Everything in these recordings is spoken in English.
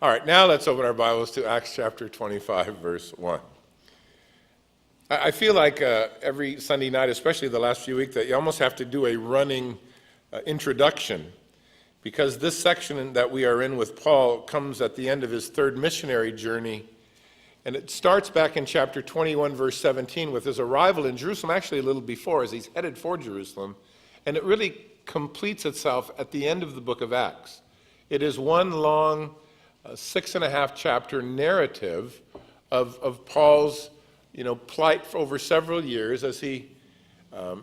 All right, now let's open our Bibles to Acts chapter 25, verse 1. I feel like every Sunday night, especially the last few weeks, that you almost have to do a running introduction, because this section that we are in with Paul comes at the end of his third missionary journey, and it starts back in chapter 21, verse 17, with his arrival in Jerusalem, actually a little before, as he's headed for Jerusalem, and it really completes itself at the end of the book of Acts. It is one long 6.5 chapter narrative of Paul's plight for over several years as he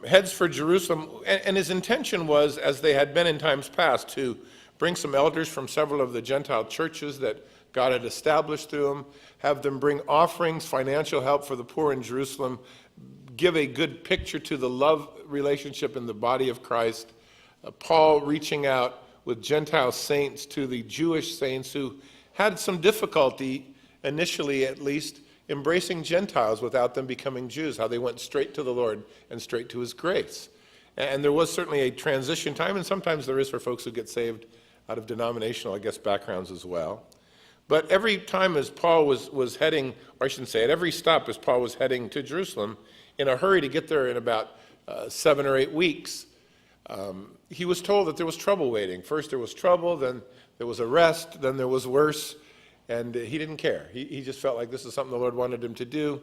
heads for Jerusalem. And his intention was, as they had been in times past, to bring some elders from several of the Gentile churches that God had established through him, have them bring offerings, financial help for the poor in Jerusalem, give a good picture to the love relationship in the body of Christ. Paul reaching out with Gentile saints to the Jewish saints who had some difficulty, initially at least, embracing Gentiles without them becoming Jews, how they went straight to the Lord and straight to his grace. And there was certainly a transition time, and sometimes there is for folks who get saved out of denominational, backgrounds as well. But every time as Paul was heading, or I shouldn't say at every stop as Paul was heading to Jerusalem, in a hurry to get there in about 7 or 8 weeks, he was told that there was trouble waiting. First there was trouble, then there was arrest, then there was worse, and he didn't care. He just felt like this is something the Lord wanted him to do.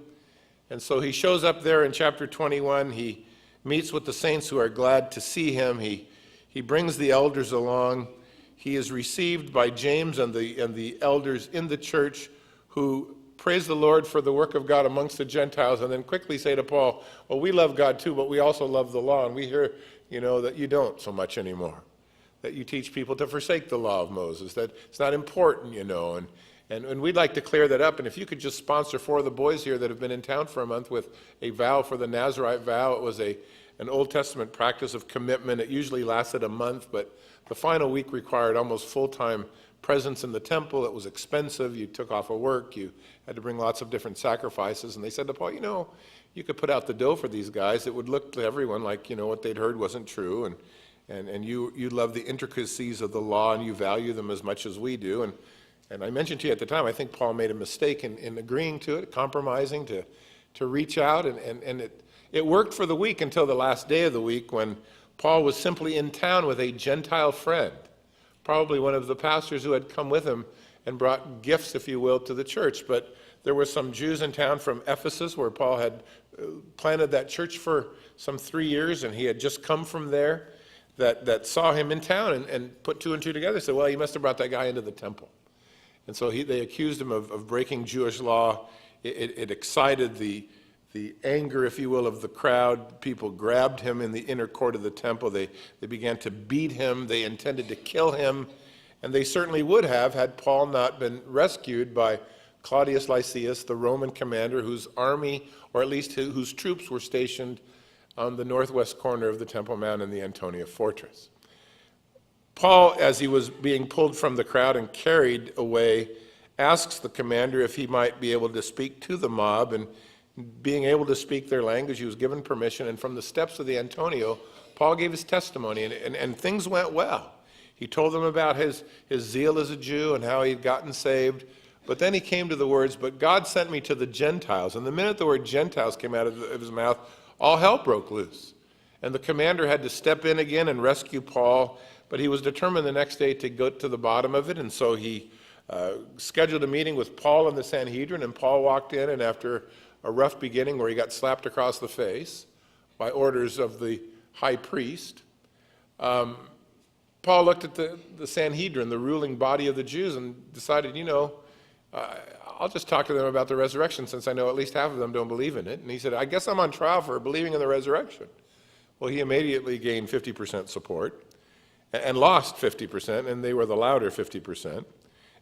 And so he shows up there in chapter 21. He meets with the saints who are glad to see him. He brings the elders along. He is received by James and the elders in the church, who praise the Lord for the work of God amongst the Gentiles, and then quickly say to Paul, well, we love God too, but we also love the law, and we hear that you don't so much anymore, that you teach people to forsake the law of Moses, that it's not important, and we'd like to clear that up. And if you could just sponsor 4 of the boys here that have been in town for a month with a vow for the Nazirite vow. It was an Old Testament practice of commitment. It usually lasted a month, but the final week required almost full-time presence in the temple. It was expensive. You took off of work. You had to bring lots of different sacrifices. And they said to Paul, you could put out the dough for these guys. It would look to everyone like, what they'd heard wasn't true. And you love the intricacies of the law, and you value them as much as we do. And I mentioned to you at the time, I think Paul made a mistake in agreeing to it, compromising to reach out. And it worked for the week until the last day of the week, when Paul was simply in town with a Gentile friend, probably one of the pastors who had come with him and brought gifts, if you will, to the church. But there were some Jews in town from Ephesus, where Paul had planted that church for some 3 years, and he had just come from there, that saw him in town and put 2 and 2 together, said, well, you must have brought that guy into the temple. And so they accused him of breaking Jewish law. It excited the anger, if you will, of the crowd. People grabbed him in the inner court of the temple. They began to beat him. They intended to kill him. And they certainly would have, had Paul not been rescued by Claudius Lysias, the Roman commander, whose army, or at least whose troops, were stationed on the northwest corner of the Temple Mount in the Antonia fortress. Paul, as he was being pulled from the crowd and carried away, asks the commander if he might be able to speak to the mob, and being able to speak their language, he was given permission. And from the steps of the Antonio, Paul gave his testimony, and things went well. He told them about his zeal as a Jew and how he'd gotten saved. But then he came to the words, but God sent me to the Gentiles. And the minute the word Gentiles came out of his mouth, all hell broke loose. And the commander had to step in again and rescue Paul. But he was determined the next day to go to the bottom of it. And so he scheduled a meeting with Paul and the Sanhedrin. And Paul walked in, and after a rough beginning where he got slapped across the face by orders of the high priest, Paul looked at the Sanhedrin, the ruling body of the Jews, and decided, I'll just talk to them about the resurrection, since I know at least half of them don't believe in it. And he said, I guess I'm on trial for believing in the resurrection. Well, he immediately gained 50% support and lost 50%, and they were the louder 50%.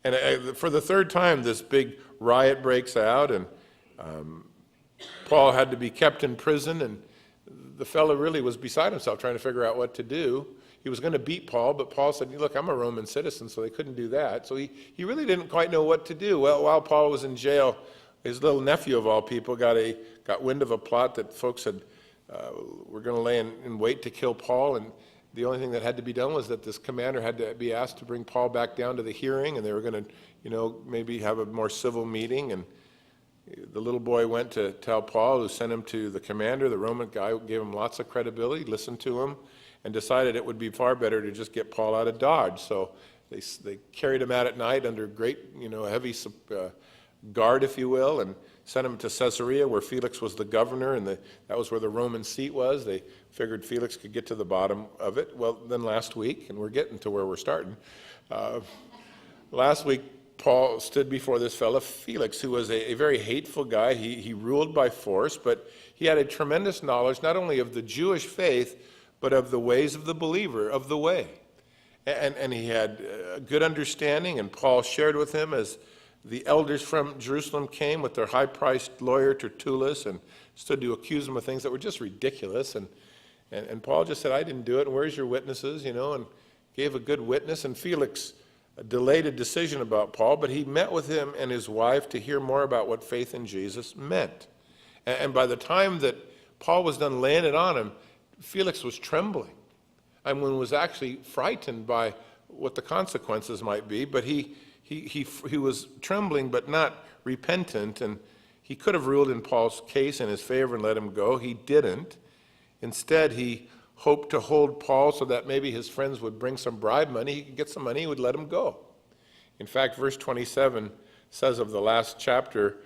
And for the third time, this big riot breaks out, and Paul had to be kept in prison, and the fellow really was beside himself trying to figure out what to do. He was going to beat Paul, but Paul said, look, I'm a Roman citizen, so they couldn't do that. So he really didn't quite know what to do. Well, while Paul was in jail, his little nephew of all people got wind of a plot that folks were going to lay in wait to kill Paul, The only thing that had to be done was that this commander had to be asked to bring Paul back down to the hearing, and they were going to, maybe have a more civil meeting. And the little boy went to tell Paul, who sent him to the commander. The Roman guy gave him lots of credibility, listened to him, and decided it would be far better to just get Paul out of Dodge. So they carried him out at night under great, heavy guard, if you will, and sent him to Caesarea, where Felix was the governor, and that was where the Roman seat was. They figured Felix could get to the bottom of it. Well, then last week, and we're getting to where we're starting, last week Paul stood before this fellow Felix, who was a very hateful guy. He ruled by force, but he had a tremendous knowledge not only of the Jewish faith, but of the ways of the believer, of the way. And he had a good understanding, and Paul shared with him as the elders from Jerusalem came with their high-priced lawyer Tertullus and stood to accuse him of things that were just ridiculous. And Paul just said, I didn't do it, and where's your witnesses, and gave a good witness. And Felix delayed a decision about Paul, but he met with him and his wife to hear more about what faith in Jesus meant. And by the time that Paul was done laying it on him, Felix was trembling. Was actually frightened by what the consequences might be, but he was trembling but not repentant, and he could have ruled in Paul's case in his favor and let him go. He didn't. Instead, he hoped to hold Paul so that maybe his friends would bring some bribe money. He could get some money, he would let him go. In fact, verse 27 says of the last chapter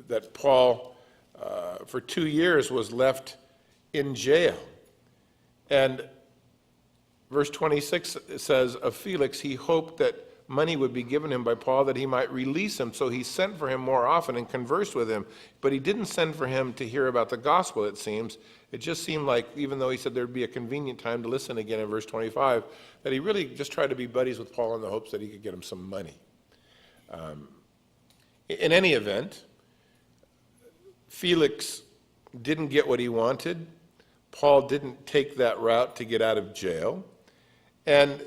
that Paul, for 2 years, was left in jail. And verse 26 says of Felix, he hoped that money would be given him by Paul that he might release him. So he sent for him more often and conversed with him. But he didn't send for him to hear about the gospel, it seems. It just seemed like, even though he said there'd be a convenient time to listen again in verse 25, that he really just tried to be buddies with Paul in the hopes that he could get him some money. In any event, Felix didn't get what he wanted. Paul didn't take that route to get out of jail. And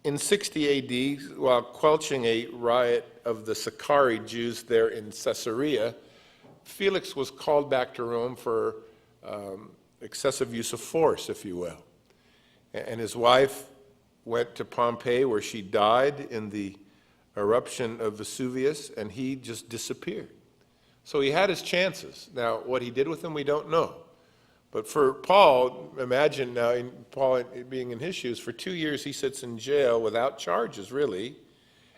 in 60 AD, while quelching a riot of the Sicarii Jews there in Caesarea, Felix was called back to Rome for excessive use of force, if you will. And his wife went to Pompeii, where she died in the eruption of Vesuvius, and he just disappeared. So he had his chances. Now, what he did with them, we don't know. But for Paul, imagine now, Paul being in his shoes, for 2 years he sits in jail without charges, really.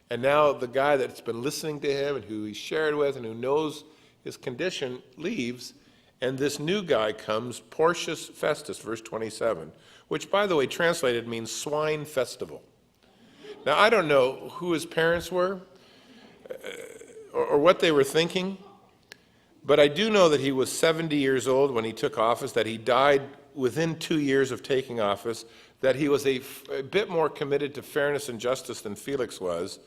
And now the guy that's been listening to him and who he shared with and who knows his condition leaves, and this new guy comes, Porcius Festus, verse 27, which, by the way, translated means swine festival. Now, I don't know who his parents were or what they were thinking, but I do know that he was 70 years old when he took office, that he died within 2 years of taking office, that he was a bit more committed to fairness and justice than Felix was.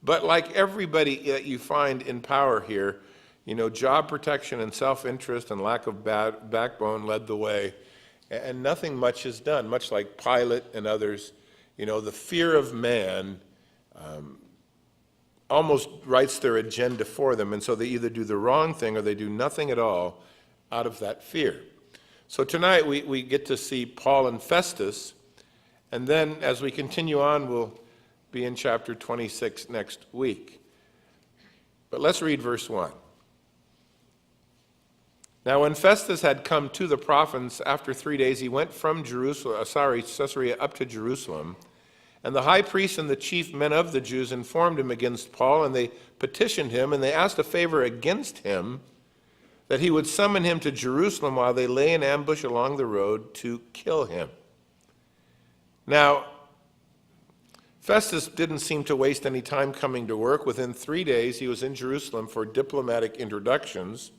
But like everybody that you find in power here, job protection and self-interest and lack of backbone led the way, and nothing much is done, much like Pilate and others. The fear of man almost writes their agenda for them, and so they either do the wrong thing or they do nothing at all out of that fear. So tonight we get to see Paul and Festus, and then as we continue on, we'll be in chapter 26 next week. But let's read verse 1. Now when Festus had come to the province after 3 days, he went from Caesarea up to Jerusalem. And the high priest and the chief men of the Jews informed him against Paul, and they petitioned him, and they asked a favor against him, that he would summon him to Jerusalem while they lay in ambush along the road to kill him. Now, Festus didn't seem to waste any time coming to work. Within 3 days, he was in Jerusalem for diplomatic introductions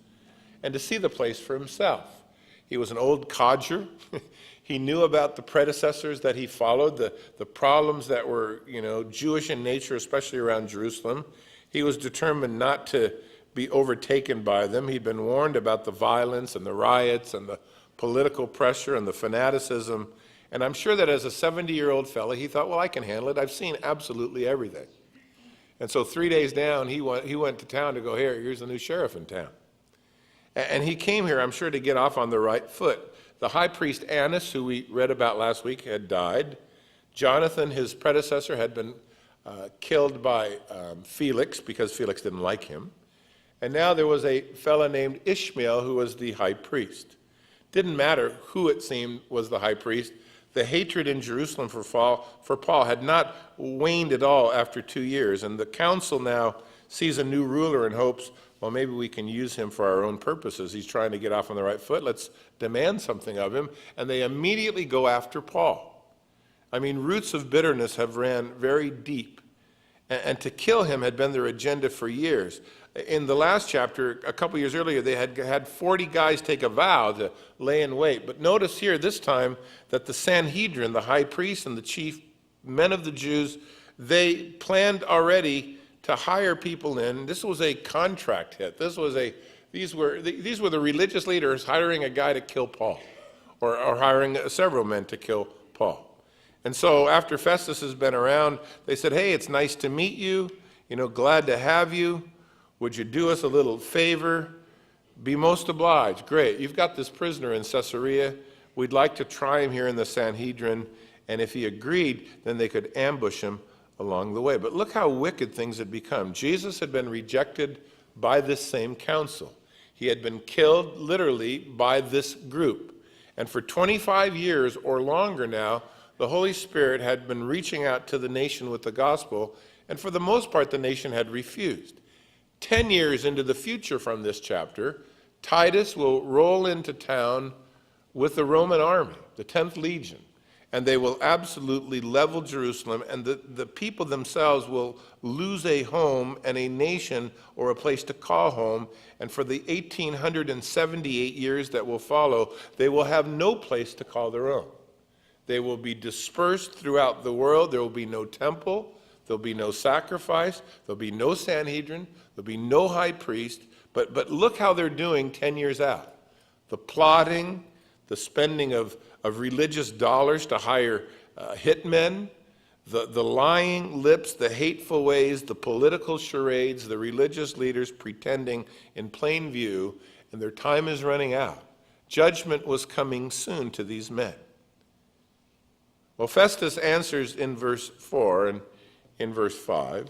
and to see the place for himself. He was an old codger. He knew about the predecessors that he followed, the problems that were, Jewish in nature, especially around Jerusalem. He was determined not to be overtaken by them. He'd been warned about the violence and the riots and the political pressure and the fanaticism. And I'm sure that as a 70-year-old fellow, he thought, well, I can handle it. I've seen absolutely everything. And so 3 days down, he went to town to go, here's the new sheriff in town. And he came here, I'm sure, to get off on the right foot. The high priest Annas, who we read about last week, had died. Jonathan, his predecessor, had been killed by Felix because Felix didn't like him. And now there was a fellow named Ishmael who was the high priest. Didn't matter who it seemed was the high priest. The hatred in Jerusalem for Paul had not waned at all after 2 years. And the council now sees a new ruler and hopes, well, maybe we can use him for our own purposes. He's trying to get off on the right foot. Let's demand something of him. And they immediately go after Paul. I mean, roots of bitterness have ran very deep. And to kill him had been their agenda for years. In the last chapter, a couple years earlier, they had 40 guys take a vow to lay in wait. But notice here this time that the Sanhedrin, the high priest and the chief men of the Jews, they planned already to hire people in. This was a contract hit. These were the religious leaders hiring a guy to kill Paul, or hiring several men to kill Paul. And so after Festus has been around, they said, hey, it's nice to meet you. Glad to have you. Would you do us a little favor? Be most obliged. Great. You've got this prisoner in Caesarea. We'd like to try him here in the Sanhedrin. And if he agreed, then they could ambush him along the way. But look how wicked things had become. Jesus had been rejected by this same council. He had been killed literally by this group. And for 25 years or longer now, the Holy Spirit had been reaching out to the nation with the gospel. And for the most part, the nation had refused. 10 years into the future from this chapter, Titus will roll into town with the Roman army, the 10th Legion, and they will absolutely level Jerusalem, and the people themselves will lose a home and a nation or a place to call home, and for the 1878 years that will follow, they will have no place to call their own. They will be dispersed throughout the world. There will be no temple. There'll be no sacrifice. There'll be no Sanhedrin. There'll be no high priest. But look how they're doing 10 years out. The plotting, the spending of religious dollars to hire hitmen, the lying lips, the hateful ways, the political charades, the religious leaders pretending in plain view, and their time is running out. Judgment was coming soon to these men. Well, Festus answers in verse 4 and in verse 5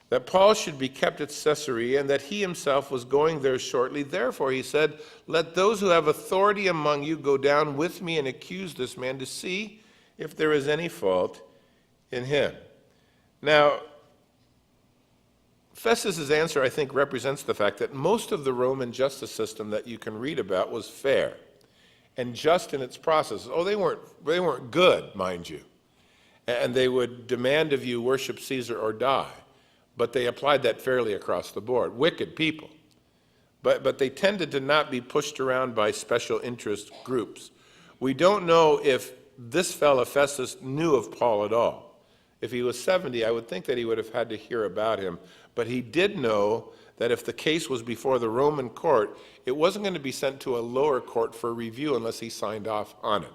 that Paul should be kept at Caesarea and that he himself was going there shortly. Therefore, he said, let those who have authority among you go down with me and accuse this man to see if there is any fault in him. Now, Festus's answer, I think, represents the fact that most of the Roman justice system that you can read about was fair and just in its process. Oh, they weren't good, mind you. And they would demand of you worship Caesar or die. But they applied that fairly across the board. Wicked people. But they tended to not be pushed around by special interest groups. We don't know if this fellow Festus knew of Paul at all. If he was 70, I would think that he would have had to hear about him. But he did know that if the case was before the Roman court, it wasn't going to be sent to a lower court for review unless he signed off on it.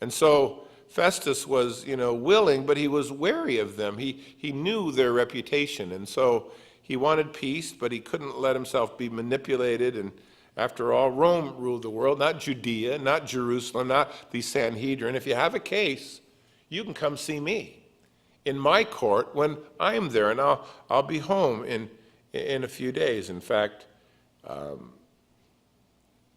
And so Festus was, willing, but he was wary of them. He knew their reputation, and so he wanted peace, but he couldn't let himself be manipulated. And after all, Rome ruled the world, not Judea, not Jerusalem, not the Sanhedrin. If you have a case, you can come see me in my court when I'm there, and I'll be home in a few days. In fact,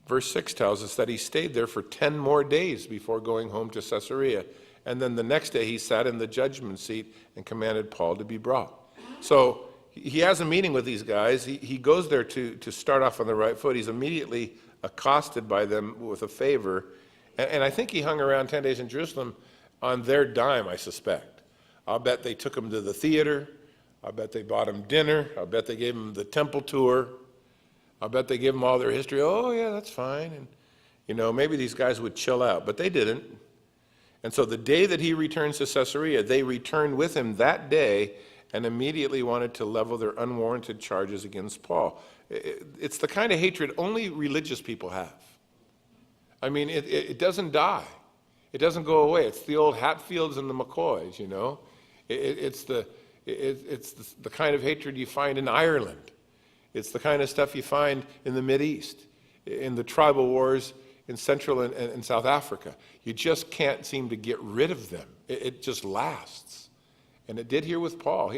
verse 6 tells us that he stayed there for 10 more days before going home to Caesarea. And then the next day he sat in the judgment seat and commanded Paul to be brought. So he has a meeting with these guys. He goes there to start off on the right foot. He's immediately accosted by them with a favor. And I think he hung around 10 days in Jerusalem on their dime, I suspect. I'll bet they took him to the theater. I'll bet they bought him dinner. I'll bet they gave him the temple tour. I'll bet they give him all their history. Oh, yeah, that's fine. And, maybe these guys would chill out, but they didn't. And so the day that he returns to Caesarea, they returned with him that day and immediately wanted to level their unwarranted charges against Paul. It's the kind of hatred only religious people have. I mean, it doesn't die. It doesn't go away. It's the old Hatfields and the McCoys, It's the kind of hatred you find in Ireland. It's the kind of stuff you find in the Mideast, in the tribal wars in Central and South Africa. You just can't seem to get rid of them. It just lasts. And it did here with Paul.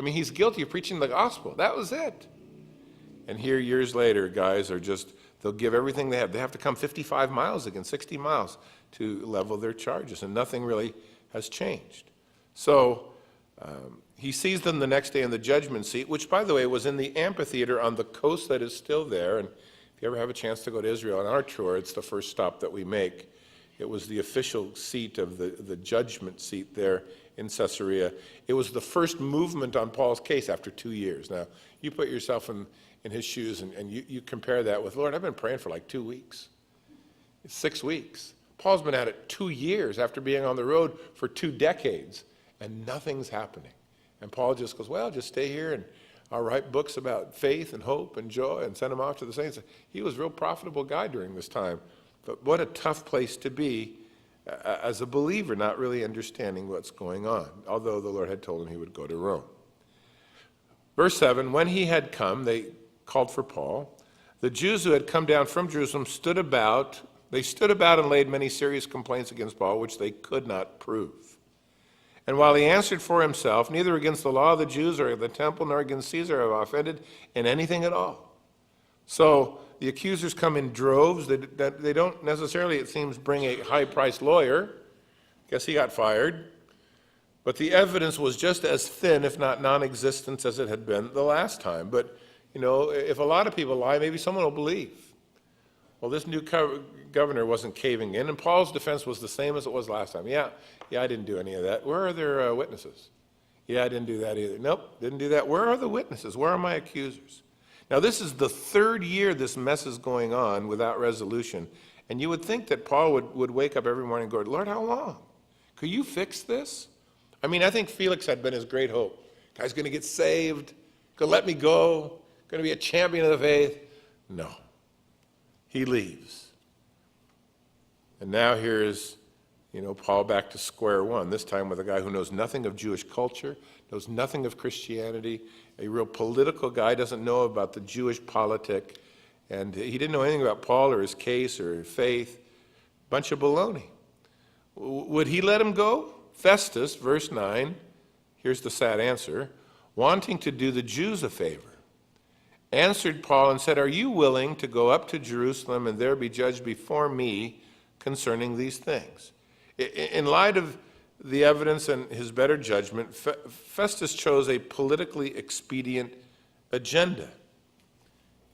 He's guilty of preaching the gospel. That was it. And here, years later, guys are just, they'll give everything they have. They have to come 55 miles again, 60 miles to level their charges, and nothing really has changed. So he sees them the next day in the judgment seat, which, by the way, was in the amphitheater on the coast that is still there. And if you ever have a chance to go to Israel on our tour, it's the first stop that we make. It was the official seat of the judgment seat there in Caesarea. It was the first movement on Paul's case after 2 years. Now, you put yourself in his shoes and you compare that with, Lord, I've been praying for like 2 weeks. It's 6 weeks. Paul's been at it 2 years after being on the road for 2 decades, and nothing's happening. And Paul just goes, well, just stay here and I'll write books about faith and hope and joy and send them off to the saints. He was a real profitable guy during this time. But what a tough place to be as a believer, not really understanding what's going on, although the Lord had told him he would go to Rome. Verse 7, when he had come, they called for Paul. The Jews who had come down from Jerusalem stood about and laid many serious complaints against Paul, which they could not prove. And while he answered for himself, neither against the law of the Jews or the temple nor against Caesar have I offended in anything at all. So the accusers come in droves. They don't necessarily, it seems, bring a high-priced lawyer. Guess he got fired. But the evidence was just as thin, if not non-existent, as it had been the last time. But, if a lot of people lie, maybe someone will believe. Well, this new governor wasn't caving in, and Paul's defense was the same as it was last time. Yeah, I didn't do any of that. Where are their witnesses? Yeah, I didn't do that either. Nope, didn't do that. Where are the witnesses? Where are my accusers? Now, this is the 3rd year this mess is going on without resolution, and you would think that Paul would wake up every morning and go, Lord, how long? Could you fix this? I think Felix had been his great hope. Guy's going to get saved, going to let me go, going to be a champion of the faith. No. He leaves. And now here's, Paul back to square one, this time with a guy who knows nothing of Jewish culture, knows nothing of Christianity, a real political guy, doesn't know about the Jewish politic, and he didn't know anything about Paul or his case or faith. Bunch of baloney. Would he let him go? Festus, verse 9, here's the sad answer, wanting to do the Jews a favor, answered Paul and said, are you willing to go up to Jerusalem and there be judged before me concerning these things? In light of the evidence and his better judgment, Festus chose a politically expedient agenda.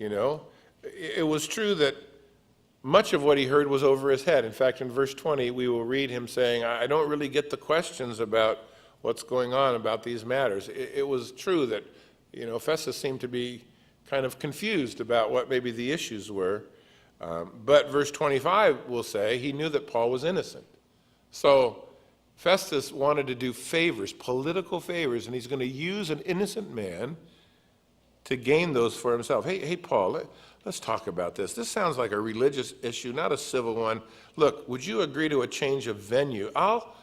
It was true that much of what he heard was over his head. In fact, in verse 20, we will read him saying, I don't really get the questions about what's going on about these matters. It was true that, Festus seemed to be kind of confused about what maybe the issues were. But verse 25 will say he knew that Paul was innocent. So Festus wanted to do favors, political favors, and he's going to use an innocent man to gain those for himself. Hey, Paul, let's talk about this. This sounds like a religious issue, not a civil one. Look, would you agree to a change of venue? I'll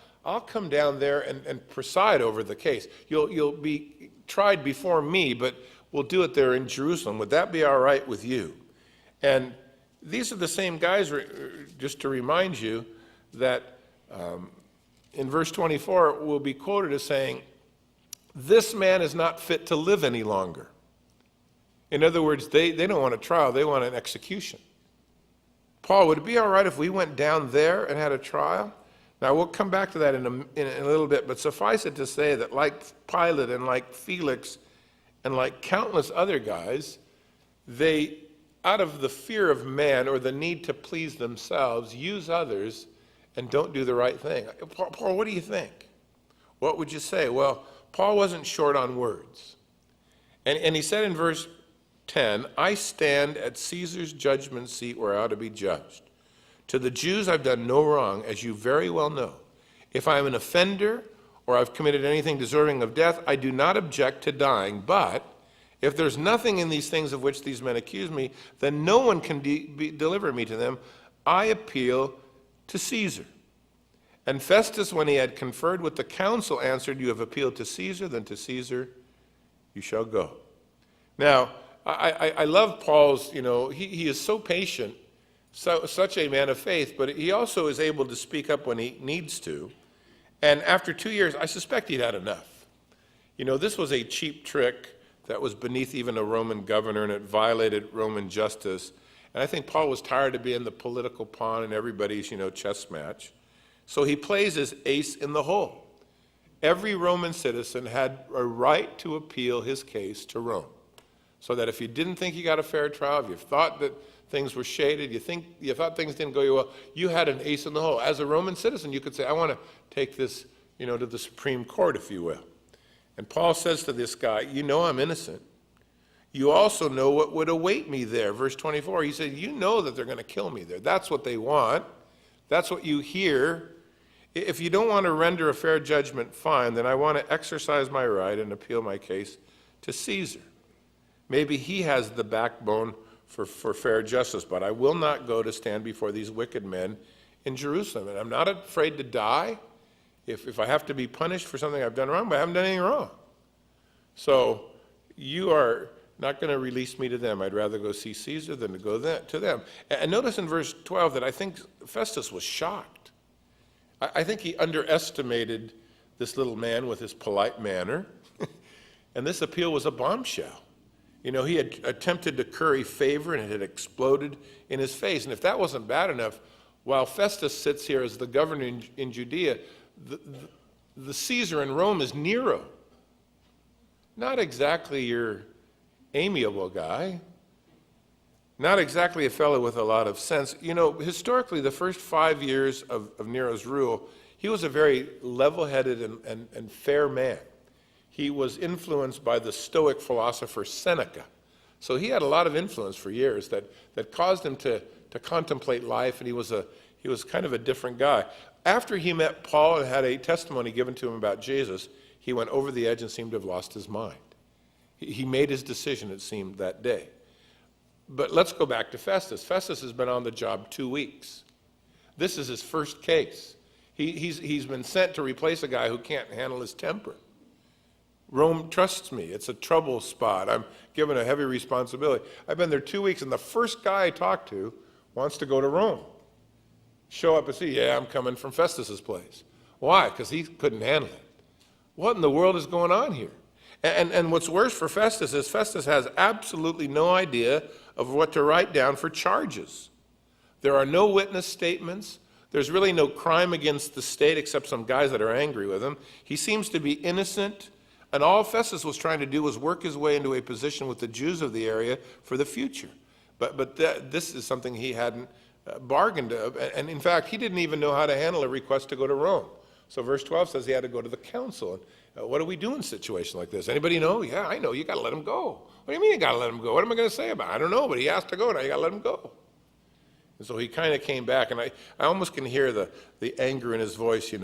come down there and preside over the case. You'll be tried before me, but we'll do it there in Jerusalem. Would that be all right with you? And these are the same guys, just to remind you, that in verse 24 will be quoted as saying, this man is not fit to live any longer. In other words, they don't want a trial, they want an execution. Paul, would it be all right if we went down there and had a trial? Now, we'll come back to that in a little bit, but suffice it to say that like Pilate and like Felix and like countless other guys, they, out of the fear of man or the need to please themselves, use others and don't do the right thing. Paul, what do you think? What would you say? Well, Paul wasn't short on words. And he said in verse 10, I stand at Caesar's judgment seat where I ought to be judged. To the Jews I've done no wrong, as you very well know. If I am an offender or I've committed anything deserving of death, I do not object to dying. But if there's nothing in these things of which these men accuse me, then no one can deliver me to them. I appeal to Caesar. And Festus, when he had conferred with the council, answered, you have appealed to Caesar, then to Caesar you shall go. Now, I love Paul's, he is so patient So, such a man of faith, but he also is able to speak up when he needs to. And after 2 years, I suspect he'd had enough. You know, this was a cheap trick that was beneath even a Roman governor, and it violated Roman justice. And I think Paul was tired of being the political pawn in everybody's, chess match. So he plays his ace in the hole. Every Roman citizen had a right to appeal his case to Rome. So that if you didn't think you got a fair trial, if you thought that things were shaded, you thought things didn't go well, you had an ace in the hole. As a Roman citizen, you could say, I want to take this, to the Supreme Court, if you will. And Paul says to this guy, you know I'm innocent. You also know what would await me there. Verse 24, he said, you know that they're going to kill me there. That's what they want. That's what you hear. If you don't want to render a fair judgment, fine, then I want to exercise my right and appeal my case to Caesar. Maybe he has the backbone for fair justice, but I will not go to stand before these wicked men in Jerusalem. And I'm not afraid to die if I have to be punished for something I've done wrong, but I haven't done anything wrong. So you are not going to release me to them. I'd rather go see Caesar than to go to them. And notice in verse 12 that I think Festus was shocked. I think he underestimated this little man with his polite manner. And this appeal was a bombshell. He had attempted to curry favor and it had exploded in his face. And if that wasn't bad enough, while Festus sits here as the governor in Judea, the Caesar in Rome is Nero. Not exactly your amiable guy. Not exactly a fellow with a lot of sense. Historically, the first 5 years of Nero's rule, he was a very level-headed and fair man. He was influenced by the Stoic philosopher Seneca. So he had a lot of influence for years that caused him to contemplate life, and he was kind of a different guy. After he met Paul and had a testimony given to him about Jesus, he went over the edge and seemed to have lost his mind. He made his decision, it seemed, that day. But let's go back to Festus. Festus has been on the job 2 weeks. This is his first case. He's been sent to replace a guy who can't handle his temper. Rome trusts me. It's a trouble spot. I'm given a heavy responsibility. I've been there 2 weeks, and the first guy I talk to wants to go to Rome. Show up and see, yeah, I'm coming from Festus's place. Why? Because he couldn't handle it. What in the world is going on here? And what's worse for Festus is Festus has absolutely no idea of what to write down for charges. There are no witness statements. There's really no crime against the state except some guys that are angry with him. He seems to be innocent. And all Festus was trying to do was work his way into a position with the Jews of the area for the future. But this is something he hadn't bargained of. And in fact, he didn't even know how to handle a request to go to Rome. So verse 12 says he had to go to the council. And what do we do in a situation like this? Anybody know? Yeah, I know. You got to let him go. What do you mean you got to let him go? What am I going to say about it? I don't know, but he has to go. Now you got to let him go. And so he kind of came back, and I almost can hear the anger in his voice, If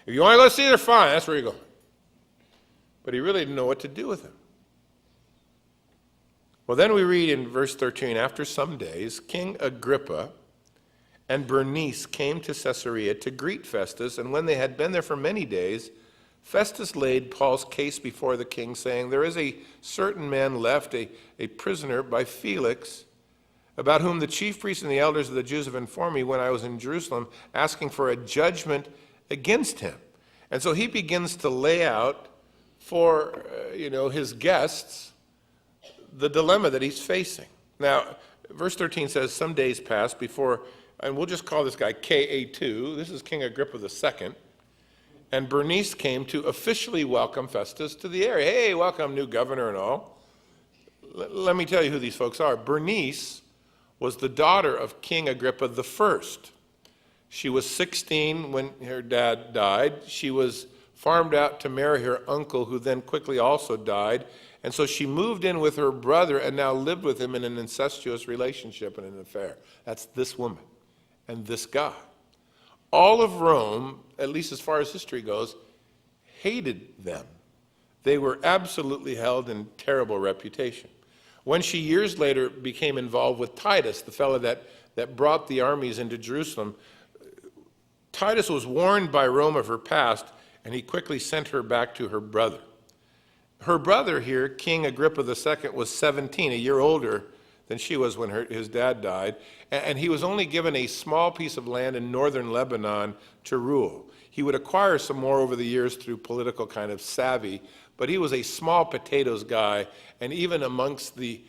you want to go see, they're fine. That's where you go. But he really didn't know what to do with him. Well, then we read in verse 13, after some days, King Agrippa and Bernice came to Caesarea to greet Festus, and when they had been there for many days, Festus laid Paul's case before the king, saying, there is a certain man left, a prisoner by Felix, about whom the chief priests and the elders of the Jews have informed me when I was in Jerusalem, asking for a judgment against him. And so he begins to lay out for his guests the dilemma that he's facing. Now, verse 13 says, some days passed before, and we'll just call this guy KA2. This is King Agrippa II. And Bernice came to officially welcome Festus to the area. Hey, welcome, new governor and all. Let me tell you who these folks are. Bernice was the daughter of King Agrippa I. She was 16 when her dad died. She was farmed out to marry her uncle, who then quickly also died. And so she moved in with her brother and now lived with him in an incestuous relationship and an affair. That's this woman and this guy. All of Rome, at least as far as history goes, hated them. They were absolutely held in terrible reputation. When she years later became involved with Titus, the fellow that brought the armies into Jerusalem, Titus was warned by Rome of her past, and he quickly sent her back to her brother. Her brother here, King Agrippa II, was 17, a year older than she was when his dad died. And he was only given a small piece of land in northern Lebanon to rule. He would acquire some more over the years through political kind of savvy, but he was a small potatoes guy, and even amongst the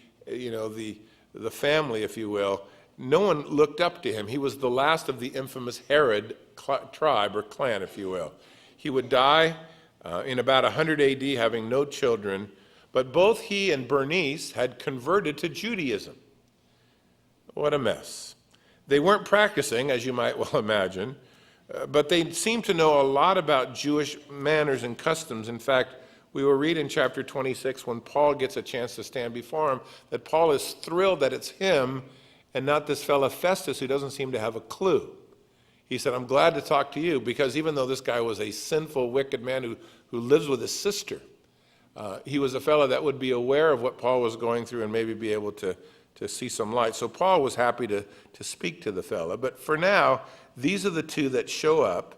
family, if you will, no one looked up to him. He was the last of the infamous Herod tribe or clan, if you will. He would die in about 100 AD, having no children, but both he and Bernice had converted to Judaism. What a mess. They weren't practicing, as you might well imagine, but they seemed to know a lot about Jewish manners and customs. In fact, we will read in chapter 26 when Paul gets a chance to stand before him that Paul is thrilled that it's him and not this fellow Festus who doesn't seem to have a clue. He said, I'm glad to talk to you because even though this guy was a sinful, wicked man who lives with his sister, he was a fellow that would be aware of what Paul was going through and maybe be able to see some light. So Paul was happy to speak to the fellow. But for now, these are the two that show up.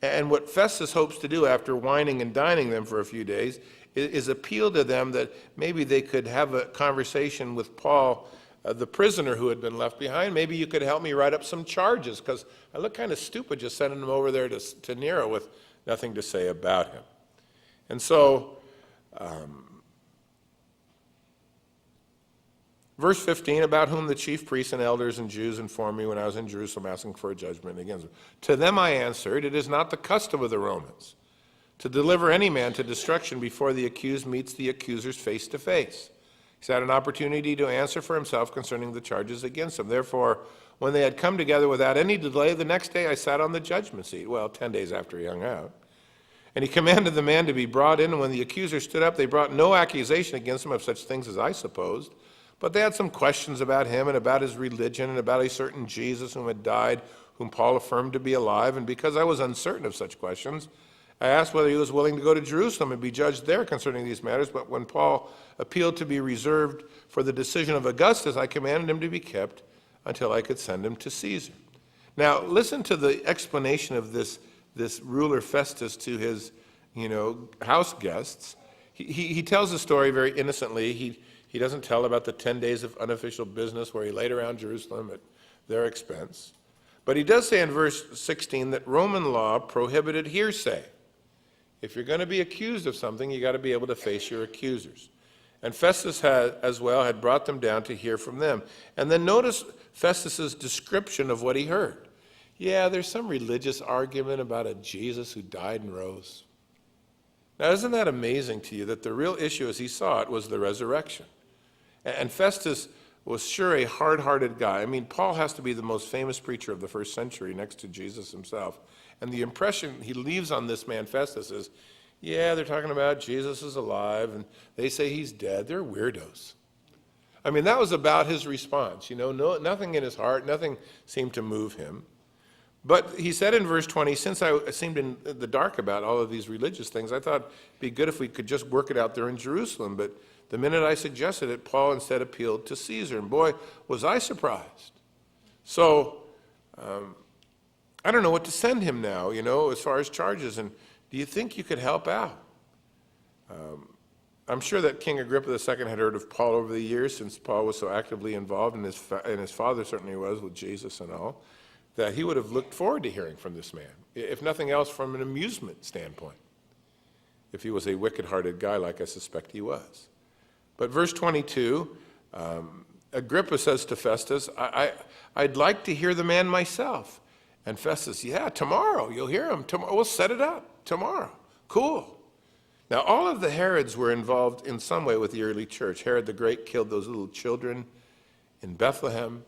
And what Festus hopes to do after wining and dining them for a few days is appeal to them that maybe they could have a conversation with Paul, the prisoner who had been left behind. Maybe you could help me write up some charges because I look kind of stupid just sending him over there to Nero with nothing to say about him. And so, verse 15, about whom the chief priests and elders and Jews informed me when I was in Jerusalem asking for a judgment against them. To them I answered, it is not the custom of the Romans to deliver any man to destruction before the accused meets the accusers face to face. He's had an opportunity to answer for himself concerning the charges against him. Therefore, when they had come together without any delay, the next day I sat on the judgment seat. Well, 10 days after he hung out. And he commanded the man to be brought in, and when the accusers stood up, they brought no accusation against him of such things as I supposed. But they had some questions about him and about his religion and about a certain Jesus whom had died, whom Paul affirmed to be alive. And because I was uncertain of such questions, I asked whether he was willing to go to Jerusalem and be judged there concerning these matters. But when Paul appealed to be reserved for the decision of Augustus, I commanded him to be kept until I could send him to Caesar. Now, listen to the explanation of this ruler Festus to his, house guests. He tells the story very innocently. He doesn't tell about the 10 days of unofficial business where he laid around Jerusalem at their expense. But he does say in verse 16 that Roman law prohibited hearsay. If you're going to be accused of something, you got to be able to face your accusers. And Festus had brought them down to hear from them. And then notice Festus's description of what he heard. Yeah, there's some religious argument about a Jesus who died and rose. Now, isn't that amazing to you that the real issue as he saw it was the resurrection? And Festus was sure a hard-hearted guy. I mean, Paul has to be the most famous preacher of the first century next to Jesus himself. And the impression he leaves on this man Festus is, yeah, they're talking about Jesus is alive, and they say he's dead. They're weirdos. I mean, that was about his response. Nothing in his heart, nothing seemed to move him. But he said in verse 20, since I seemed in the dark about all of these religious things, I thought it'd be good if we could just work it out there in Jerusalem. But the minute I suggested it, Paul instead appealed to Caesar. And boy, was I surprised. So, I don't know what to send him now, as far as charges. And do you think you could help out? I'm sure that King Agrippa II had heard of Paul over the years, since Paul was so actively involved, and his father certainly was with Jesus and all, that he would have looked forward to hearing from this man, if nothing else from an amusement standpoint, if he was a wicked-hearted guy like I suspect he was. But verse 22, Agrippa says to Festus, I'd like to hear the man myself. And Festus, yeah, tomorrow, you'll hear him. Tomorrow, we'll set it up tomorrow. Cool. Now, all of the Herods were involved in some way with the early church. Herod the Great killed those little children in Bethlehem.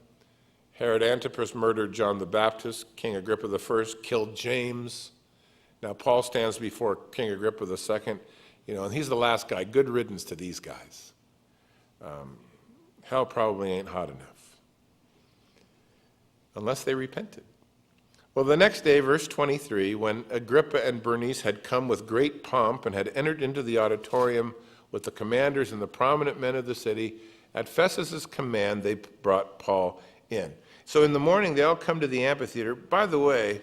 Herod Antipas murdered John the Baptist. King Agrippa I killed James. Now, Paul stands before King Agrippa II, and he's the last guy. Good riddance to these guys. Hell probably ain't hot enough, unless they repented. Well, the next day, verse 23, when Agrippa and Bernice had come with great pomp and had entered into the auditorium with the commanders and the prominent men of the city, at Festus's command, they brought Paul in. So in the morning, they all come to the amphitheater. By the way,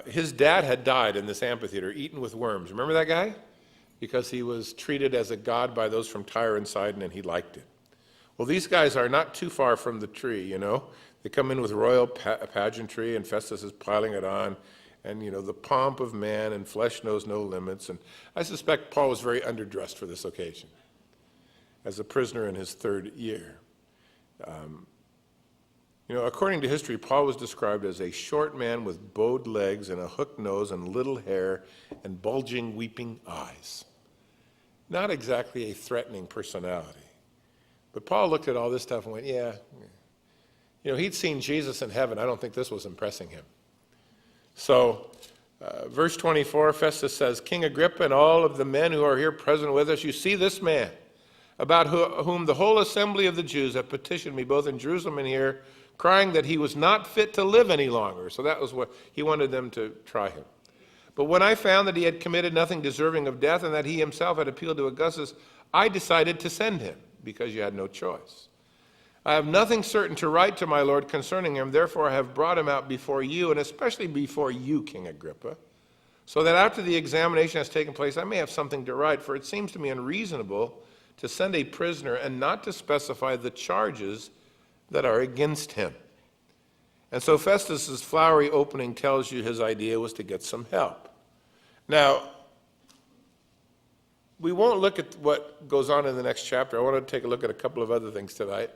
his dad had died in this amphitheater, eaten with worms. Remember that guy? Because he was treated as a god by those from Tyre and Sidon, and he liked it. Well, these guys are not too far from the tree, you know. They come in with royal pageantry, and Festus is piling it on. And, you know, the pomp of man and flesh knows no limits. And I suspect Paul was very underdressed for this occasion as a prisoner in his third year. You know, according to history, Paul was described as a short man with bowed legs and a hooked nose and little hair and bulging, weeping eyes. Not exactly a threatening personality. But Paul looked at all this stuff and went, yeah. You know, he'd seen Jesus in heaven. I don't think this was impressing him. So, verse 24, Festus says, King Agrippa and all of the men who are here present with us, you see this man, about whom the whole assembly of the Jews have petitioned me, both in Jerusalem and here, crying that he was not fit to live any longer. So that was what he wanted them to try him. But when I found that he had committed nothing deserving of death and that he himself had appealed to Augustus, I decided to send him, because you had no choice. I have nothing certain to write to my Lord concerning him, therefore I have brought him out before you, and especially before you, King Agrippa, so that after the examination has taken place, I may have something to write, for it seems to me unreasonable to send a prisoner and not to specify the charges that are against him. And so Festus's flowery opening tells you his idea was to get some help. Now, we won't look at what goes on in the next chapter. I want to take a look at a couple of other things tonight.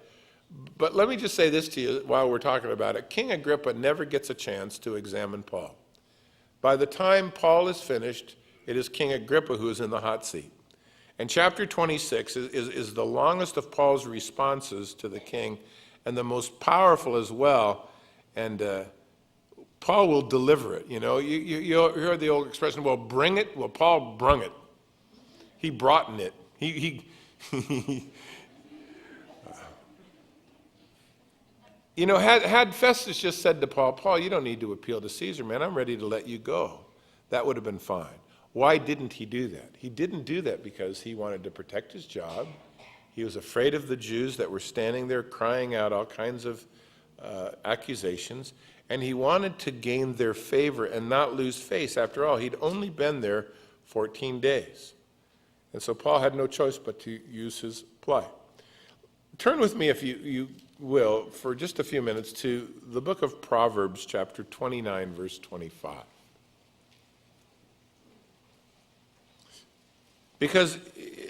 But let me just say this to you while we're talking about it. King Agrippa never gets a chance to examine Paul. By the time Paul is finished, it is King Agrippa who is in the hot seat. And chapter 26 is the longest of Paul's responses to the king and the most powerful as well. And Paul will deliver it. You know, you heard the old expression, well, bring it. Well, Paul brung it. He brought in it. You know, had Festus just said to Paul, Paul, you don't need to appeal to Caesar, man. I'm ready to let you go. That would have been fine. Why didn't he do that? He didn't do that because he wanted to protect his job. He was afraid of the Jews that were standing there crying out all kinds of accusations. And he wanted to gain their favor and not lose face. After all, he'd only been there 14 days. And so Paul had no choice but to use his plight. Turn with me, if you will, for just a few minutes to the book of Proverbs, chapter 29, verse 25. Because,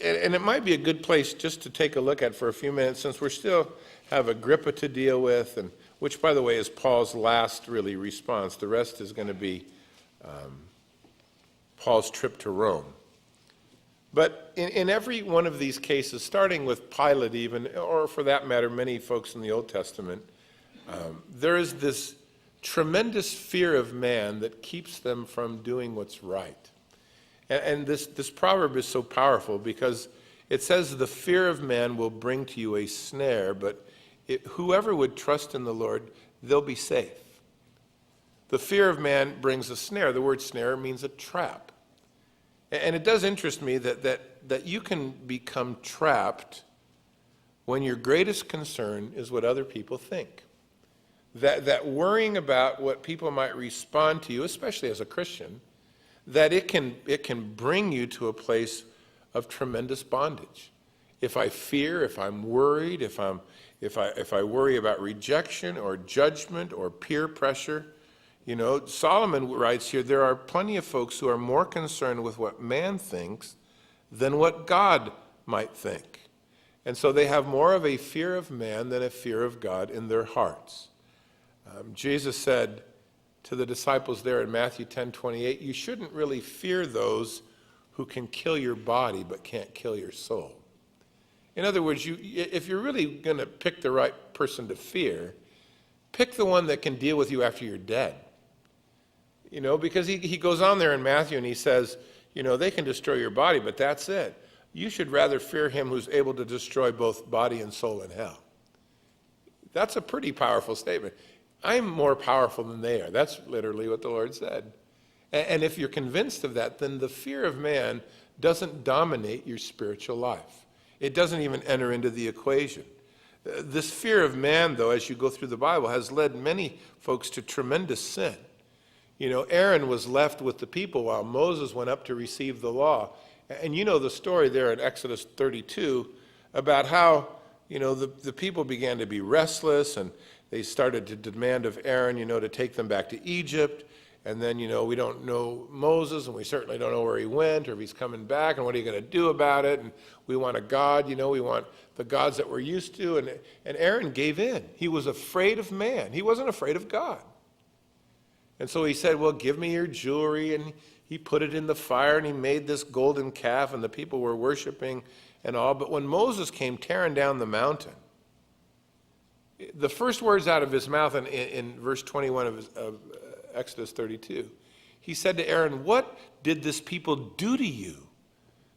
and it might be a good place just to take a look at for a few minutes, since we still have Agrippa to deal with, and which, by the way, is Paul's last, really, response. The rest is going to be Paul's trip to Rome. But in every one of these cases, starting with Pilate even, or for that matter, many folks in the Old Testament, there is this tremendous fear of man that keeps them from doing what's right. And this proverb is so powerful because it says the fear of man will bring to you a snare, but whoever would trust in the Lord, they'll be safe. The fear of man brings a snare. The word snare means a trap. And it does interest me that you can become trapped when your greatest concern is what other people think. That worrying about what people might respond to you, especially as a Christian, that it can bring you to a place of tremendous bondage. If I fear, if I'm worried, if I worry about rejection or judgment or peer pressure, you know, Solomon writes here, there are plenty of folks who are more concerned with what man thinks than what God might think. And so they have more of a fear of man than a fear of God in their hearts. Jesus said to the disciples there in Matthew 10:28, you shouldn't really fear those who can kill your body but can't kill your soul. In other words, if you're really going to pick the right person to fear, pick the one that can deal with you after you're dead. You know, because he goes on there in Matthew and he says, you know, they can destroy your body, but that's it. You should rather fear him who's able to destroy both body and soul in hell. That's a pretty powerful statement. I'm more powerful than they are. That's literally what the Lord said. And if you're convinced of that, then the fear of man doesn't dominate your spiritual life. It doesn't even enter into the equation. This fear of man, though, as you go through the Bible, has led many folks to tremendous sin. You know, Aaron was left with the people while Moses went up to receive the law. And you know the story there in Exodus 32 about how the people began to be restless, and they started to demand of Aaron, to take them back to Egypt. And then, we don't know Moses, and we certainly don't know where he went or if he's coming back, and what are you going to do about it? And we want a God, we want the gods that we're used to. And Aaron gave in. He was afraid of man. He wasn't afraid of God. And so he said, well, give me your jewelry. And he put it in the fire, and he made this golden calf, and the people were worshiping and all. But when Moses came tearing down the mountain, the first words out of his mouth in verse 21 of Exodus 32, he said to Aaron, what did this people do to you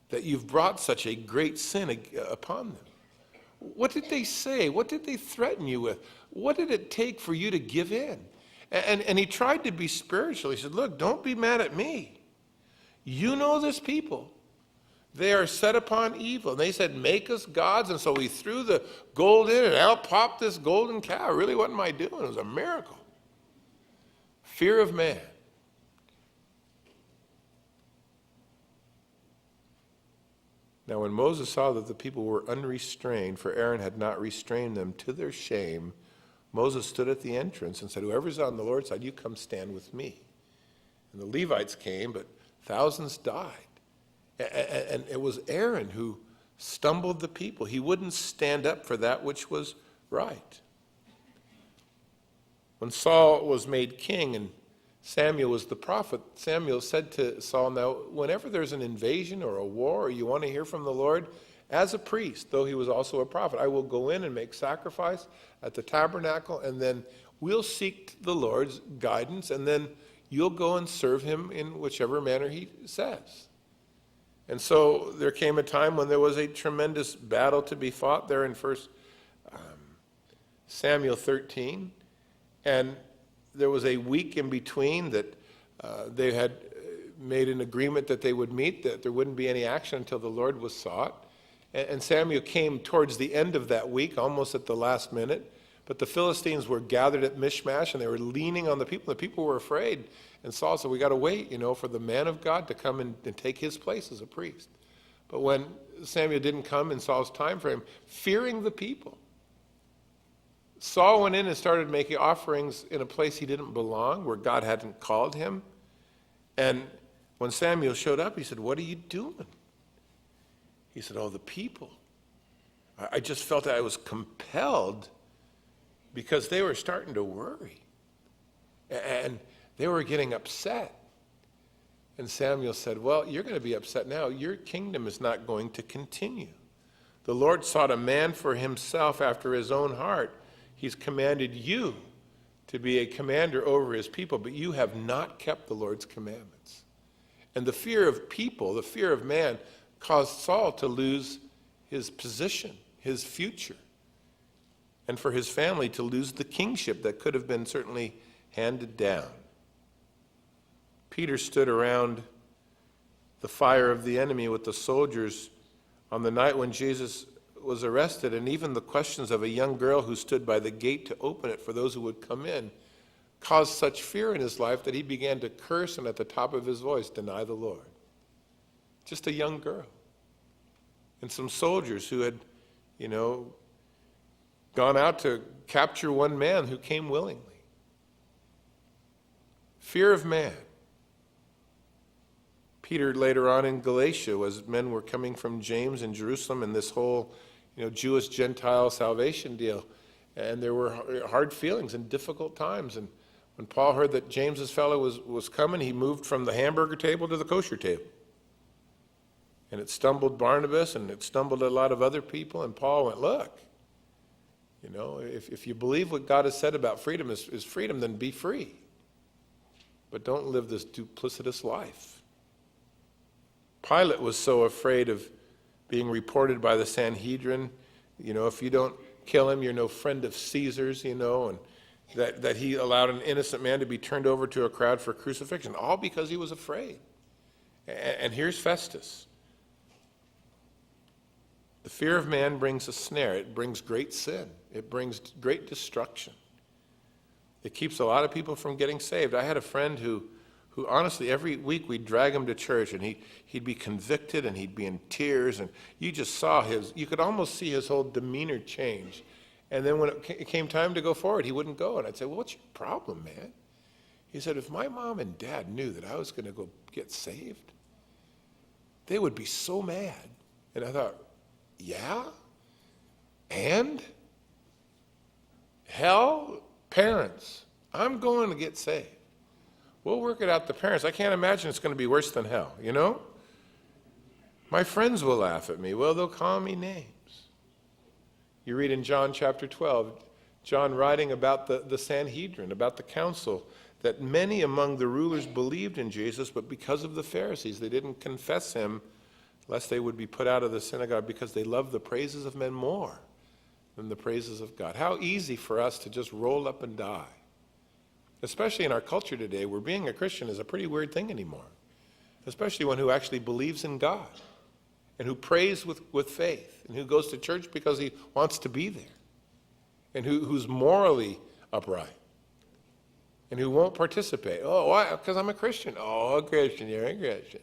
that you've brought such a great sin upon them? What did they say? What did they threaten you with? What did it take for you to give in? And he tried to be spiritual. He said, look, don't be mad at me. You know this people. They are set upon evil. And they said, make us gods. And so we threw the gold in, and out popped this golden cow. Really, what am I doing? It was a miracle. Fear of man. Now, when Moses saw that the people were unrestrained, for Aaron had not restrained them to their shame, Moses stood at the entrance and said, whoever's on the Lord's side, you come stand with me. And the Levites came, but thousands died. And it was Aaron who stumbled the people. He wouldn't stand up for that which was right. When Saul was made king and Samuel was the prophet, Samuel said to Saul, now, whenever there's an invasion or a war or you want to hear from the Lord, as a priest, though he was also a prophet, I will go in and make sacrifice at the tabernacle, and then we'll seek the Lord's guidance, and then you'll go and serve him in whichever manner he says. And so there came a time when there was a tremendous battle to be fought there in 1 Samuel 13. And there was a week in between that they had made an agreement that they would meet, that there wouldn't be any action until the Lord was sought. And Samuel came towards the end of that week, almost at the last minute. But the Philistines were gathered at Mishmash, and they were leaning on the people. The people were afraid. And Saul said, we got to wait, for the man of God to come and take his place as a priest. But when Samuel didn't come in Saul's time frame, fearing the people, Saul went in and started making offerings in a place he didn't belong, where God hadn't called him. And when Samuel showed up, he said, what are you doing? He said, oh, the people. I just felt that I was compelled because they were starting to worry. And they were getting upset. And Samuel said, well, you're going to be upset now. Your kingdom is not going to continue. The Lord sought a man for himself after his own heart. He's commanded you to be a commander over his people, but you have not kept the Lord's commandments. And the fear of people, the fear of man, caused Saul to lose his position, his future, and for his family to lose the kingship that could have been certainly handed down. Peter stood around the fire of the enemy with the soldiers on the night when Jesus was arrested, and even the questions of a young girl who stood by the gate to open it for those who would come in caused such fear in his life that he began to curse and at the top of his voice deny the Lord. Just a young girl. And some soldiers who had, gone out to capture one man who came willingly. Fear of man. Peter later on in Galatia, as men were coming from James in Jerusalem and this whole Jewish Gentile salvation deal, and there were hard feelings and difficult times. And when Paul heard that James's fellow was coming, he moved from the hamburger table to the kosher table. And it stumbled Barnabas, and it stumbled a lot of other people, and Paul went, look, if you believe what God has said about freedom is freedom, then be free. But don't live this duplicitous life. Pilate was so afraid of being reported by the Sanhedrin, if you don't kill him, you're no friend of Caesar's, and that he allowed an innocent man to be turned over to a crowd for crucifixion, all because he was afraid. And here's Festus. The fear of man brings a snare. It brings great sin. It brings great destruction. It keeps a lot of people from getting saved. I had a friend who who honestly every week we'd drag him to church and he'd be convicted and he'd be in tears, and you just saw you could almost see his whole demeanor change. And then when it came time to go forward, he wouldn't go. And I'd say, well, what's your problem, man? He said, if my mom and dad knew that I was going to go get saved, they would be so mad. And I thought, yeah? And? Hell, parents, I'm going to get saved. We'll work it out, the parents. I can't imagine it's going to be worse than hell, you know? My friends will laugh at me. Well, they'll call me names. You read in John chapter 12, John writing about the Sanhedrin, about the council, that many among the rulers believed in Jesus, but because of the Pharisees, they didn't confess him, lest they would be put out of the synagogue, because they loved the praises of men more than the praises of God. How easy for us to just roll up and die. Especially in our culture today, where being a Christian is a pretty weird thing anymore. Especially one who actually believes in God, and who prays with faith, and who goes to church because he wants to be there, and who's morally upright, and who won't participate. Oh, why? Because I'm a Christian. Oh, a Christian, you're a Christian.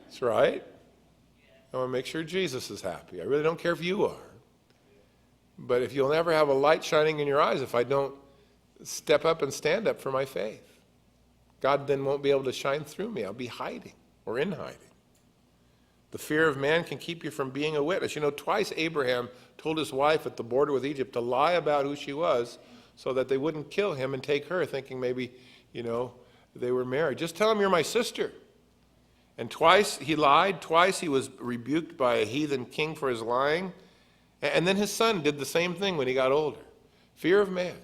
That's right. I want to make sure Jesus is happy. I really don't care if you are. But if you'll never have a light shining in your eyes if I don't step up and stand up for my faith, God then won't be able to shine through me. I'll be hiding or in hiding. The fear of man can keep you from being a witness. You know, twice Abraham told his wife at the border with Egypt to lie about who she was so that they wouldn't kill him and take her, thinking maybe, they were married. Just tell him you're my sister. And twice he lied. Twice he was rebuked by a heathen king for his lying. And then his son did the same thing when he got older. Fear of man.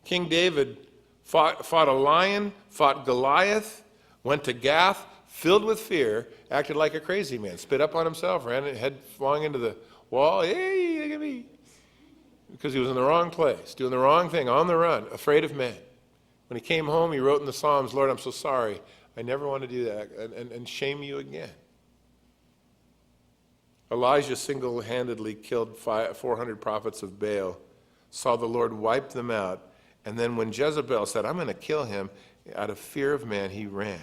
King David fought a lion, fought Goliath, went to Gath, filled with fear, acted like a crazy man, spit up on himself, ran head flying into the wall. Hey, look at me. Because he was in the wrong place, doing the wrong thing, on the run, afraid of men. When he came home, he wrote in the Psalms, Lord, I'm so sorry. I never want to do that and shame you again. Elijah single-handedly killed 400 prophets of Baal, saw the Lord wipe them out, and then when Jezebel said, I'm going to kill him, out of fear of man, he ran.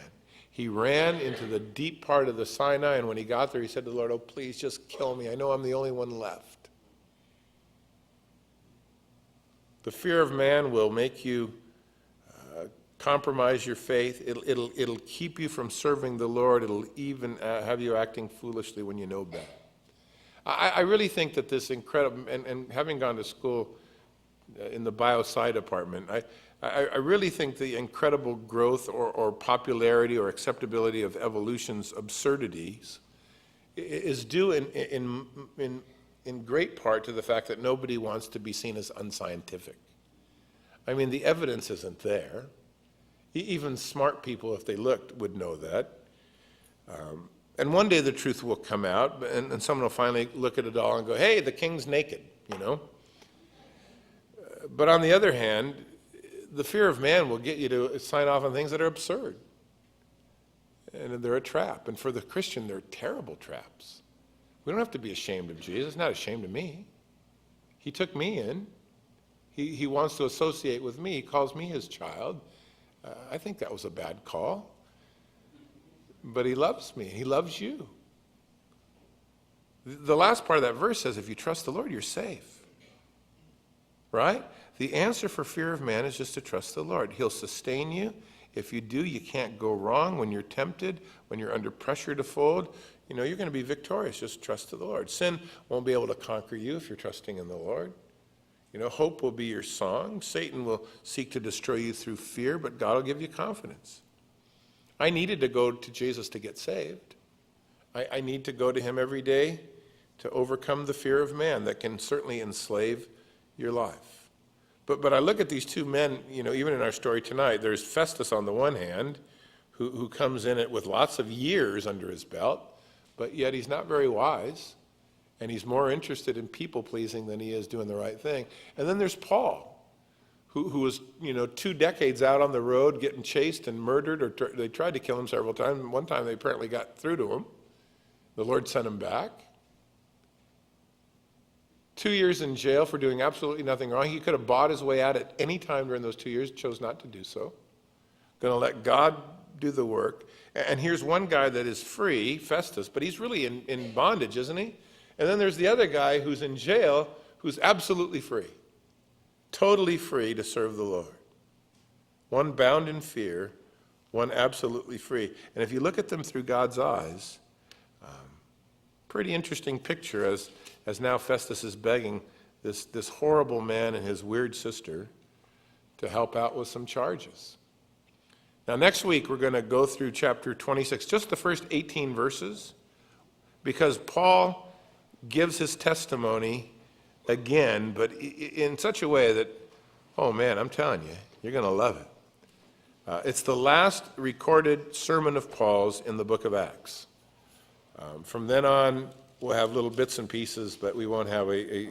He ran into the deep part of the Sinai, and when he got there, he said to the Lord, oh, please just kill me. I know I'm the only one left. The fear of man will make you compromise your faith. It'll keep you from serving the Lord. It'll even have you acting foolishly when you know better. I really think that this incredible, and having gone to school in the bio-sci department, I really think the incredible growth or popularity or acceptability of evolution's absurdities is due in great part to the fact that nobody wants to be seen as unscientific. I mean, the evidence isn't there. Even smart people, if they looked, would know that. And one day the truth will come out, and someone will finally look at it all and go, hey, the king's naked, But on the other hand, the fear of man will get you to sign off on things that are absurd. And they're a trap. And for the Christian, they're terrible traps. We don't have to be ashamed of Jesus. He's not ashamed of me. He took me in. He wants to associate with me. He calls me his child. I think that was a bad call. But he loves me. He loves you. The last part of that verse says, if you trust the Lord, you're safe. Right? The answer for fear of man is just to trust the Lord. He'll sustain you. If you do, you can't go wrong. When you're tempted, when you're under pressure to fold, you're going to be victorious. Just trust the Lord. Sin won't be able to conquer you if you're trusting in the Lord. Hope will be your song. Satan will seek to destroy you through fear, but God will give you confidence. I needed to go to Jesus to get saved. I need to go to him every day to overcome the fear of man that can certainly enslave your life. But I look at these two men, even in our story tonight, there's Festus on the one hand, who comes in it with lots of years under his belt, but yet he's not very wise, and he's more interested in people-pleasing than he is doing the right thing. And then there's Paul, who was, 2 decades out on the road getting chased and murdered, or they tried to kill him several times. One time they apparently got through to him. The Lord sent him back. 2 years in jail for doing absolutely nothing wrong. He could have bought his way out at any time during those 2 years, chose not to do so. Going to let God do the work. And here's one guy that is free, Festus, but he's really in bondage, isn't he? And then there's the other guy who's in jail, who's absolutely free, totally free to serve the Lord. One bound in fear, one absolutely free. And if you look at them through God's eyes, pretty interesting picture as now Festus is begging this horrible man and his weird sister to help out with some charges. Now next week we're going to go through chapter 26, just the first 18 verses, because Paul gives his testimony again, but in such a way that, oh man, I'm telling you, you're going to love it. It's the last recorded sermon of Paul's in the book of Acts. From then on, we'll have little bits and pieces, but we won't have a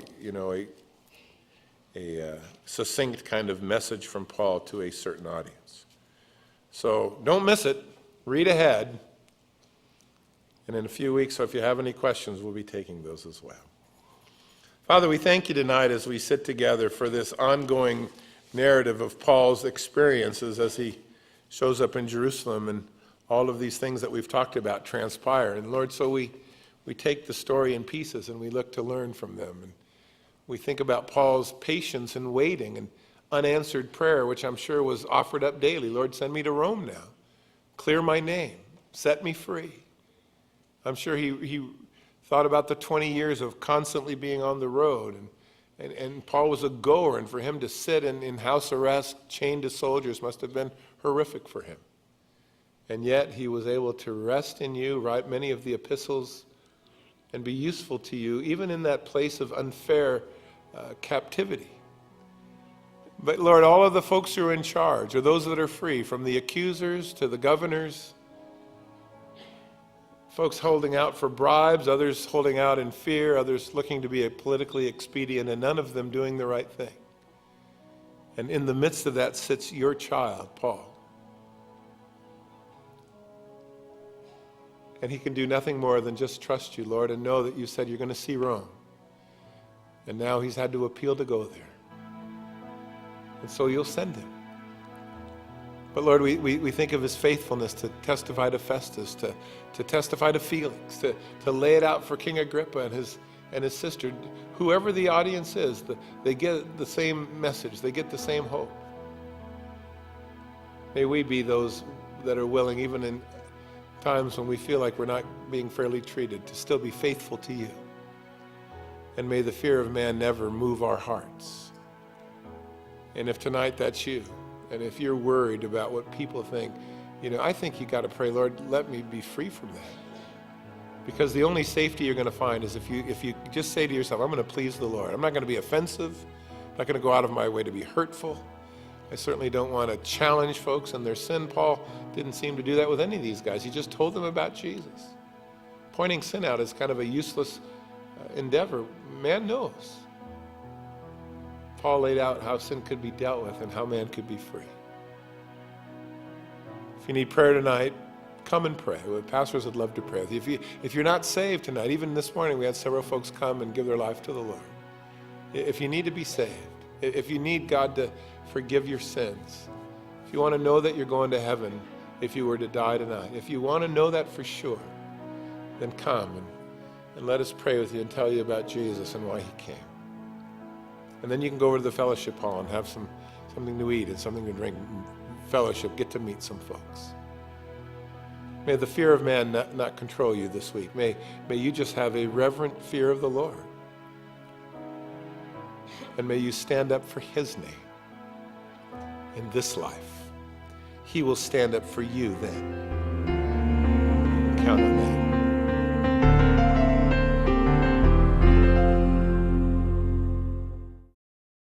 succinct kind of message from Paul to a certain audience. So don't miss it. Read ahead. And in a few weeks, so if you have any questions, we'll be taking those as well. Father, we thank you tonight as we sit together for this ongoing narrative of Paul's experiences as he shows up in Jerusalem and all of these things that we've talked about transpire. And Lord, so we take the story in pieces and we look to learn from them. And we think about Paul's patience and waiting and unanswered prayer, which I'm sure was offered up daily. Lord, send me to Rome now. Clear my name. Set me free. I'm sure he thought about the 20 years of constantly being on the road. And Paul was a goer, and for him to sit in house arrest, chained to soldiers, must have been horrific for him. And yet he was able to rest in you, write many of the epistles, and be useful to you, even in that place of unfair captivity. But Lord, all of the folks who are in charge, or those that are free, from the accusers to the governors, folks holding out for bribes, others holding out in fear, others looking to be politically expedient, and none of them doing the right thing. And in the midst of that sits your child, Paul. And he can do nothing more than just trust you, Lord, and know that you said you're going to see Rome. And now he's had to appeal to go there. And so you'll send him. But Lord, we think of his faithfulness to testify to Festus, to testify to Felix, to lay it out for King Agrippa and his sister. Whoever the audience is, they get the same message. They get the same hope. May we be those that are willing, even in times when we feel like we're not being fairly treated, to still be faithful to you. And may the fear of man never move our hearts. And if tonight that's you, and if you're worried about what people think, I think you got to pray, Lord, let me be free from that. Because the only safety you're going to find is if you just say to yourself, I'm going to please the Lord. I'm not going to be offensive. I'm not going to go out of my way to be hurtful. I certainly don't want to challenge folks in their sin. Paul didn't seem to do that with any of these guys. He just told them about Jesus. Pointing sin out is kind of a useless endeavor. Man knows. Paul laid out how sin could be dealt with and how man could be free. If you need prayer tonight, come and pray. Pastors would love to pray with you. If you're not saved tonight, even this morning we had several folks come and give their life to the Lord. If you need to be saved, if you need God to forgive your sins, if you want to know that you're going to heaven if you were to die tonight, if you want to know that for sure, then come and let us pray with you and tell you about Jesus and why he came. And then you can go over to the fellowship hall and have something to eat and something to drink, fellowship, get to meet some folks. May the fear of man not control you this week. May you just have a reverent fear of the Lord. And may you stand up for his name in this life. He will stand up for you then.